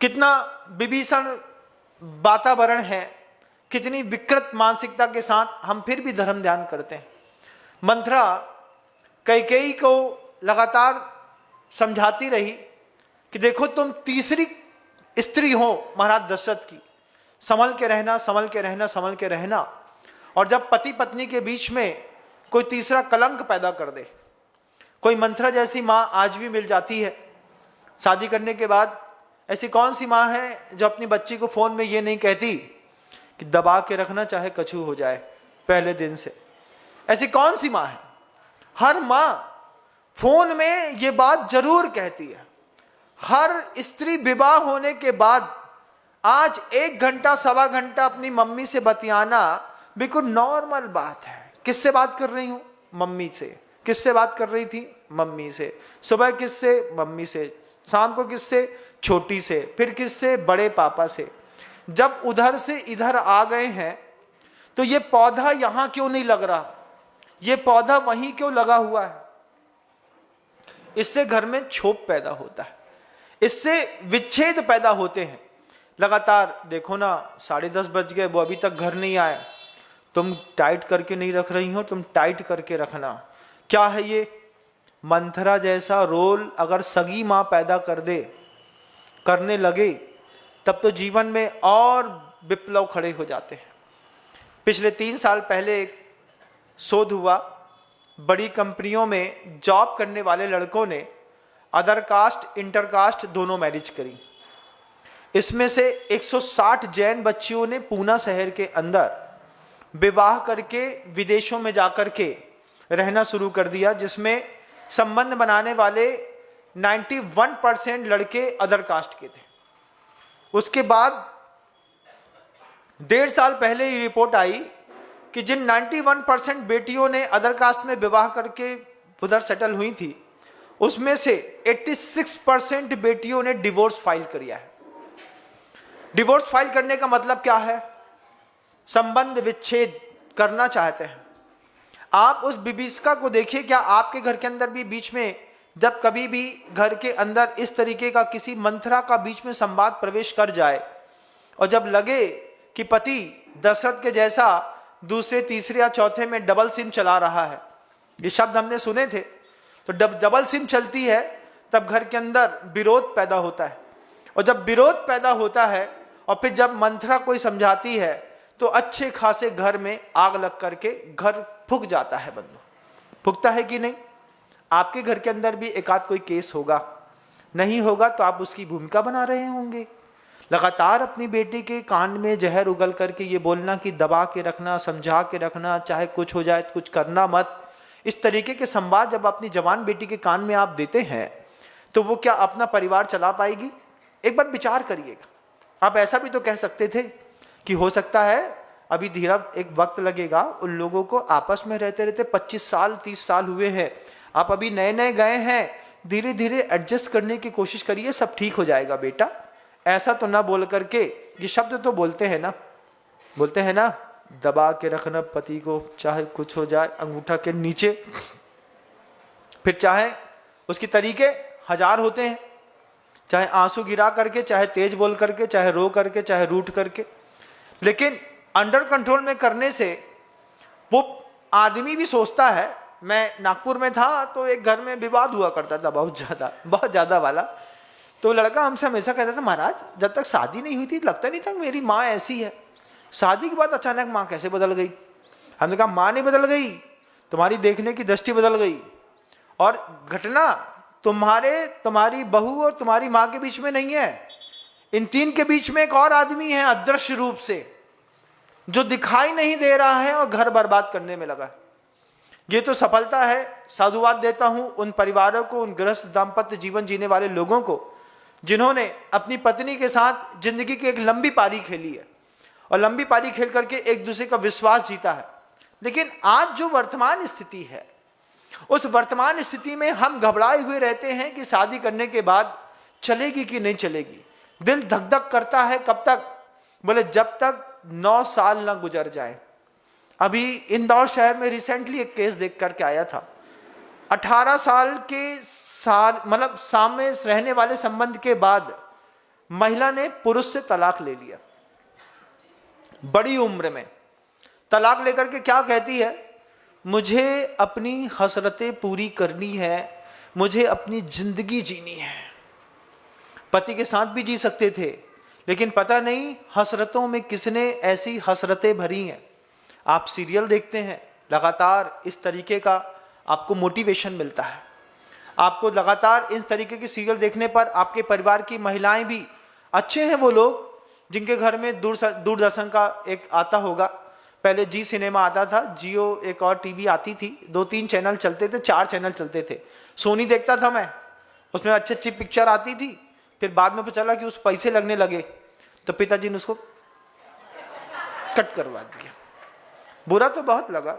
कितना विभीषण वातावरण है, कितनी विकृत मानसिकता के साथ हम फिर भी धर्म ध्यान करते हैं। मंथरा कैकेयी को लगातार समझाती रही कि देखो तुम तीसरी स्त्री हो महाराज दशरथ की, संभल के रहना, संभल के रहना, संभल के रहना। और जब पति पत्नी के बीच में कोई तीसरा कलंक पैदा कर दे, कोई मंथरा जैसी माँ आज भी मिल जाती है शादी करने के बाद। ऐसी कौन सी माँ है जो अपनी बच्ची को फोन में ये नहीं कहती कि दबा के रखना चाहे कछू हो जाए पहले दिन से? ऐसी कौन सी माँ है? हर माँ फोन में ये बात जरूर कहती है। हर स्त्री विवाह होने के बाद आज 1 घंटा सवा घंटा अपनी मम्मी से बतियाना बिल्कुल नॉर्मल बात है। किससे बात कर रही हूं? मम्मी से। किससे बात कर रही थी? मम्मी से। सुबह किससे? मम्मी से। शाम को किससे? छोटी से। फिर किससे? बड़े पापा से। जब उधर से इधर आ गए हैं तो ये पौधा यहां क्यों नहीं लग रहा? ये पौधा वहीं क्यों लगा हुआ है? इससे घर में क्षोभ पैदा होता है, इससे विच्छेद पैदा होते हैं। लगातार देखो ना, 10:30 बज गए, वो अभी तक घर नहीं आए, तुम टाइट करके नहीं रख रही हो, तुम टाइट करके रखना। क्या है ये? मंथरा जैसा रोल अगर सगी माँ पैदा कर दे, करने लगे, तब तो जीवन में और विप्लव खड़े हो जाते हैं। पिछले 3 साल पहले एक शोध हुआ, बड़ी कंपनियों में जॉब करने वाले लड़कों ने अदर कास्ट इंटर कास्ट दोनों मैरिज करी। इसमें से 160 जैन बच्चियों ने पूना शहर के अंदर विवाह करके विदेशों में जाकर के रहना शुरू कर दिया, जिसमें संबंध बनाने वाले 91% लड़के अदर कास्ट के थे। उसके बाद 1.5 साल पहले ये रिपोर्ट आई कि जिन 91% बेटियों ने अदर कास्ट में विवाह करके उधर सेटल हुई थी, उसमें से 86% बेटियों ने डिवोर्स फाइल किया है। डिवोर्स फाइल करने का मतलब क्या है? संबंध विच्छेद करना चाहते हैं। आप उस विभीषिका को देखिए, क्या आपके घर के अंदर भी बीच में जब कभी भी घर के अंदर इस तरीके का किसी मंथरा का बीच में संवाद प्रवेश कर जाए और जब लगे कि पति दशरथ के जैसा दूसरे तीसरे या चौथे में डबल सिम चला रहा है, ये शब्द हमने सुने थे, तो डबल सिम चलती है तब घर के अंदर विरोध पैदा होता है। और जब विरोध पैदा होता है और फिर जब मंथरा कोई समझाती है तो अच्छे खासे घर में आग लग करके घर फूक जाता है। बंधु, फूकता है कि नहीं? आपके घर के अंदर भी एक आध कोई केस होगा, नहीं होगा तो आप उसकी भूमिका बना रहे होंगे। लगातार अपनी बेटी के कान में जहर उगल करके ये बोलना कि दबा के रखना, समझा के रखना, चाहे कुछ हो जाए तो कुछ करना मत। इस तरीके के संवाद जब अपनी जवान बेटी के कान में आप देते हैं तो वो क्या अपना परिवार चला पाएगी? एक बार विचार करिएगा। आप ऐसा भी तो कह सकते थे कि हो सकता है अभी धीरे एक वक्त लगेगा, उन लोगों को आपस में रहते रहते 25 साल 30 साल हुए हैं, आप अभी नए नए गए हैं, धीरे धीरे एडजस्ट करने की कोशिश करिए, सब ठीक हो जाएगा बेटा। ऐसा तो ना बोल करके, ये शब्द तो बोलते हैं ना, दबा के रखना पति को, चाहे कुछ हो जाए, अंगूठा के नीचे। फिर चाहे उसके तरीके 1000 होते हैं, चाहे आंसू गिरा करके, चाहे तेज बोल करके, चाहे रो करके, चाहे रूठ करके, लेकिन अंडर कंट्रोल में करने से वो आदमी भी सोचता है। मैं नागपुर में था तो एक घर में विवाद हुआ करता था बहुत ज्यादा वाला। तो लड़का हमसे हमेशा कहता था, महाराज जब तक शादी नहीं हुई थी लगता नहीं था मेरी माँ ऐसी है, शादी के बाद अचानक माँ कैसे बदल गई? हमने कहा माँ नहीं बदल गई, तुम्हारी देखने की दृष्टि बदल गई। और घटना तुम्हारी बहू और तुम्हारी माँ के बीच में नहीं है, इन 3 के बीच में एक और आदमी है अदृश्य रूप से, जो दिखाई नहीं दे रहा है और घर बर्बाद करने में लगा। ये तो सफलता है। साधुवाद देता हूं उन परिवारों को, उन गृहस्थ दाम्पत्य जीवन जीने वाले लोगों को जिन्होंने अपनी पत्नी के साथ जिंदगी की एक लंबी पारी खेली है और लंबी पारी खेल करके एक दूसरे का विश्वास जीता है। लेकिन आज जो वर्तमान स्थिति है, उस वर्तमान स्थिति में हम घबराए हुए रहते हैं कि शादी करने के बाद चलेगी कि नहीं चलेगी। दिल धक धक करता है, कब तक? बोले जब तक 9 साल ना गुजर जाए। अभी इंदौर शहर में रिसेंटली एक केस देख करके आया था। 18 साल के सामने रहने वाले संबंध के बाद महिला ने पुरुष से तलाक ले लिया बड़ी उम्र में। तलाक लेकर के क्या कहती है, मुझे अपनी हसरतें पूरी करनी है, मुझे अपनी जिंदगी जीनी है। पति के साथ भी जी सकते थे, लेकिन पता नहीं हसरतों में किसने ऐसी हसरतें भरी हैं। आप सीरियल देखते हैं, लगातार इस तरीके का आपको मोटिवेशन मिलता है। आपको लगातार इस तरीके की सीरियल देखने पर आपके परिवार की महिलाएं भी, अच्छे हैं वो लोग जिनके घर में दूरदर्शन का एक आता होगा, पहले जी सिनेमा आता था, जियो एक और टीवी आती थी, 2-3 चैनल चलते थे, 4 चैनल चलते थे। सोनी देखता था मैं, उसमें अच्छी अच्छी पिक्चर आती थी। फिर बाद में पता चला कि उस पैसे लगने लगे, तो पिताजी ने उसको कट करवा दिया। बुरा तो बहुत लगा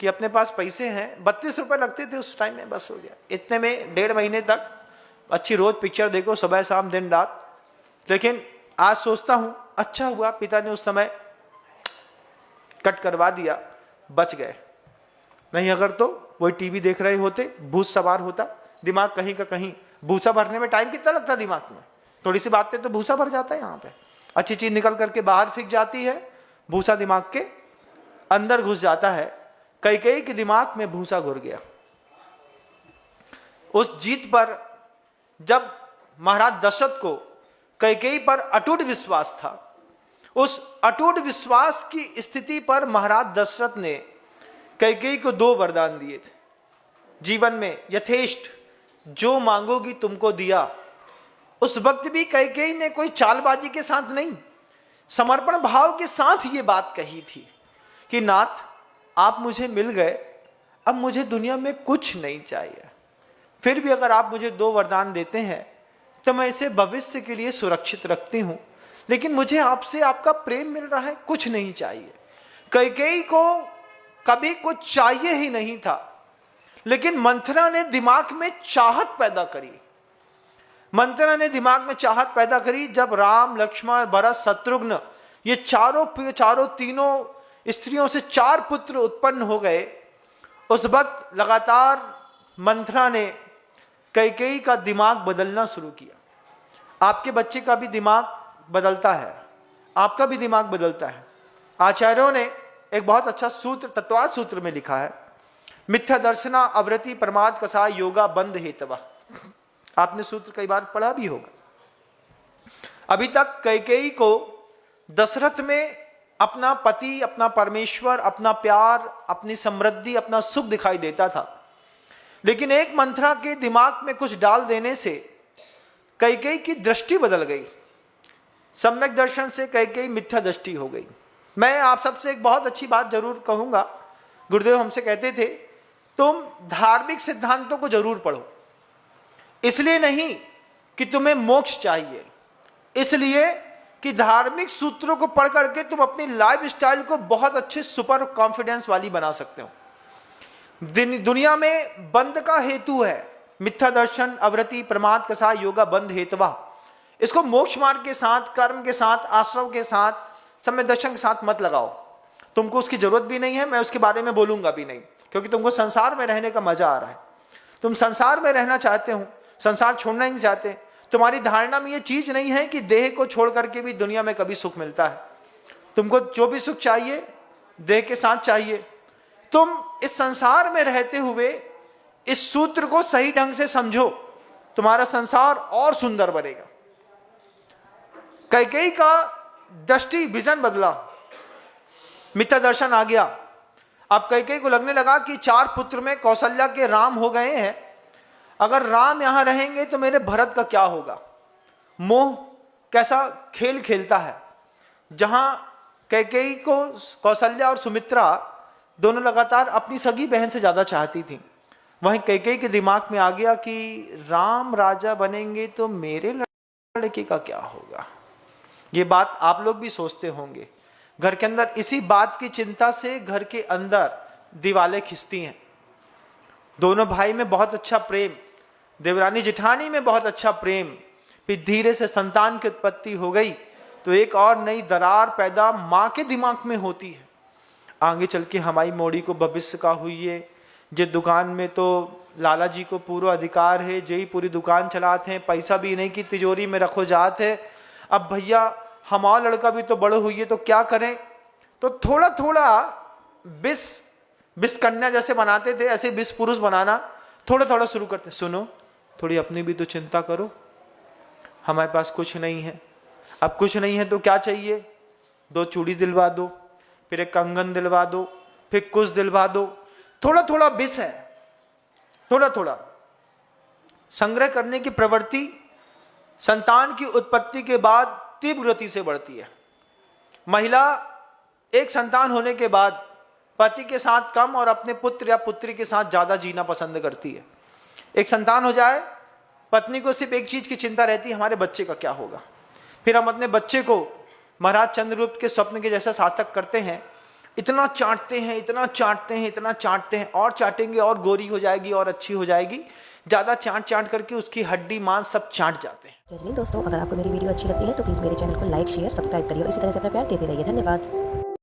कि अपने पास पैसे हैं, 32 रुपए लगते थे उस टाइम में, बस हो गया। इतने में 1.5 महीने तक अच्छी रोज पिक्चर देखो, सुबह शाम दिन रात। लेकिन आज सोचता हूं अच्छा हुआ पिता ने उस समय कट करवा दिया, बच गए। नहीं अगर तो वही टीवी देख रहे होते, भूत सवार होता, दिमाग कहीं का कहीं। भूसा भरने में टाइम कितना लगता दिमाग में, थोड़ी सी बात पे तो भूसा भर जाता है। यहाँ पे अच्छी चीज निकल करके बाहर फेंक जाती है, भूसा दिमाग के अंदर घुस जाता है। कैकेयी के दिमाग में भूसा घुर गया। उस जीत पर जब महाराज दशरथ को कैकेयी पर अटूट विश्वास था, उस अटूट विश्वास की स्थिति पर महाराज दशरथ ने कैकेयी को 2 वरदान दिए थे। जीवन में यथेष्ट जो मांगोगी तुमको दिया। उस वक्त भी कैकेयी ने कोई चालबाजी के साथ नहीं, समर्पण भाव के साथ ये बात कही थी कि नाथ आप मुझे मिल गए, अब मुझे दुनिया में कुछ नहीं चाहिए। फिर भी अगर आप मुझे 2 वरदान देते हैं तो मैं इसे भविष्य के लिए सुरक्षित रखती हूं, लेकिन मुझे आपसे आपका प्रेम मिल रहा है, कुछ नहीं चाहिए। कैकेयी को कभी कुछ चाहिए ही नहीं था, लेकिन मंथरा ने दिमाग में चाहत पैदा करी। मंथरा ने दिमाग में चाहत पैदा करी। जब राम, लक्ष्मण, भरत, शत्रुघ्न ये चारों तीनों स्त्रियों से 4 पुत्र उत्पन्न हो गए, उस वक्त लगातार मंथरा ने कैकेयी का दिमाग बदलना शुरू किया। आपके बच्चे का भी दिमाग बदलता है, आपका भी दिमाग बदलता है। आचार्यों ने एक बहुत अच्छा सूत्र तत्वाद सूत्र में लिखा है, मिथ्या दर्शना अवृति प्रमाद कसाय योगा बंद हेतवा। आपने सूत्र कई बार पढ़ा भी होगा। अभी तक कैकेयी को दशरथ में अपना पति, अपना परमेश्वर, अपना प्यार, अपनी समृद्धि, अपना सुख दिखाई देता था, लेकिन एक मंथरा के दिमाग में कुछ डाल देने से कैकेयी की दृष्टि बदल गई। सम्यक दर्शन से कैकेयी मिथ्या दृष्टि हो गई। मैं आप सबसे एक बहुत अच्छी बात जरूर कहूंगा। गुरुदेव हमसे कहते थे तुम धार्मिक सिद्धांतों को जरूर पढ़ो, इसलिए नहीं कि तुम्हें मोक्ष चाहिए, इसलिए कि धार्मिक सूत्रों को पढ़ करके तुम अपनी लाइफ स्टाइल को बहुत अच्छे सुपर कॉन्फिडेंस वाली बना सकते हो। दुनिया में बंद का हेतु है मिथ्या दर्शन अवृति प्रमाद कसाय योगा बंद हेतवा। इसको मोक्ष मार्ग के साथ, कर्म के साथ, आश्रम के साथ, सम्यक दर्शन के साथ मत लगाओ। तुमको उसकी जरूरत भी नहीं है, मैं उसके बारे में बोलूंगा भी नहीं, क्योंकि तुमको संसार में रहने का मजा आ रहा है। तुम संसार में रहना चाहते हो, संसार छोड़ना ही नहीं चाहते। तुम्हारी धारणा में ये चीज नहीं है कि देह को छोड़ करके भी दुनिया में कभी सुख मिलता है। तुमको जो भी सुख चाहिए देह के साथ चाहिए। तुम इस संसार में रहते हुए इस सूत्र को सही ढंग से समझो, तुम्हारा संसार और सुंदर बनेगा। कैकेयी का दृष्टि विजन बदला, मिथ्या दर्शन आ गया। अब कैकेयी को लगने लगा कि 4 पुत्र में कौशल्या के राम हो गए हैं, अगर राम यहां रहेंगे तो मेरे भरत का क्या होगा। मोह कैसा खेल खेलता है, जहां कैकेयी को कौशल्या और सुमित्रा दोनों लगातार अपनी सगी बहन से ज्यादा चाहती थी, वहीं कैकेयी के दिमाग में आ गया कि राम राजा बनेंगे तो मेरे लड़के का क्या होगा। ये बात आप लोग भी सोचते होंगे। घर के अंदर इसी बात की चिंता से घर के अंदर दीवारें खिंचती हैं। दोनों भाई में बहुत अच्छा प्रेम, देवरानी जेठानी में बहुत अच्छा प्रेम, फिर धीरे से संतान की उत्पत्ति हो गई तो एक और नई दरार पैदा माँ के दिमाग में होती है। आगे चल के हमारी मोड़ी को भविष्य का हुई है, जे दुकान में तो लाला जी को पूरा अधिकार है, जय पूरी दुकान चलाते हैं, पैसा भी नहीं की तिजोरी में रखो जाते है। अब भैया हमारा लड़का भी तो बड़ो हुई है तो क्या करें, तो थोड़ा थोड़ा 20 कन्या जैसे बनाते थे ऐसे 20 पुरुष बनाना थोड़ा थोड़ा शुरू करते। सुनो, थोड़ी अपनी भी तो चिंता करो, हमारे पास कुछ नहीं है। अब कुछ नहीं है तो क्या चाहिए, 2 चूड़ी दिलवा दो, फिर एक कंगन दिलवा दो, फिर कुछ दिलवा दो। थोड़ा थोड़ा विष है, थोड़ा थोड़ा संग्रह करने की प्रवृत्ति संतान की उत्पत्ति के बाद तीव्र गति से बढ़ती है। महिला एक संतान होने के बाद पति के साथ कम और अपने पुत्र या पुत्री के साथ ज्यादा जीना पसंद करती है। एक संतान हो जाए, पत्नी को सिर्फ एक चीज की चिंता रहती है, हमारे बच्चे का क्या होगा। फिर हम अपने बच्चे को महाराज चंद्रगुप्त के स्वप्न के जैसा सार्थक करते हैं, इतना चाटते हैं, इतना चाटते हैं, इतना चाटते हैं, और चाटेंगे और गोरी हो जाएगी और अच्छी हो जाएगी। ज्यादा चाट चाट करके उसकी हड्डी मांस सब चाट जाते हैं। जय जय दोस्तों, अगर आपको मेरी वीडियो अच्छी लगती है तो प्लीज़ मेरे चैनल को लाइक शेयर सब्सक्राइब करिए और इसी तरह से अपना प्यार देते रहिए। धन्यवाद।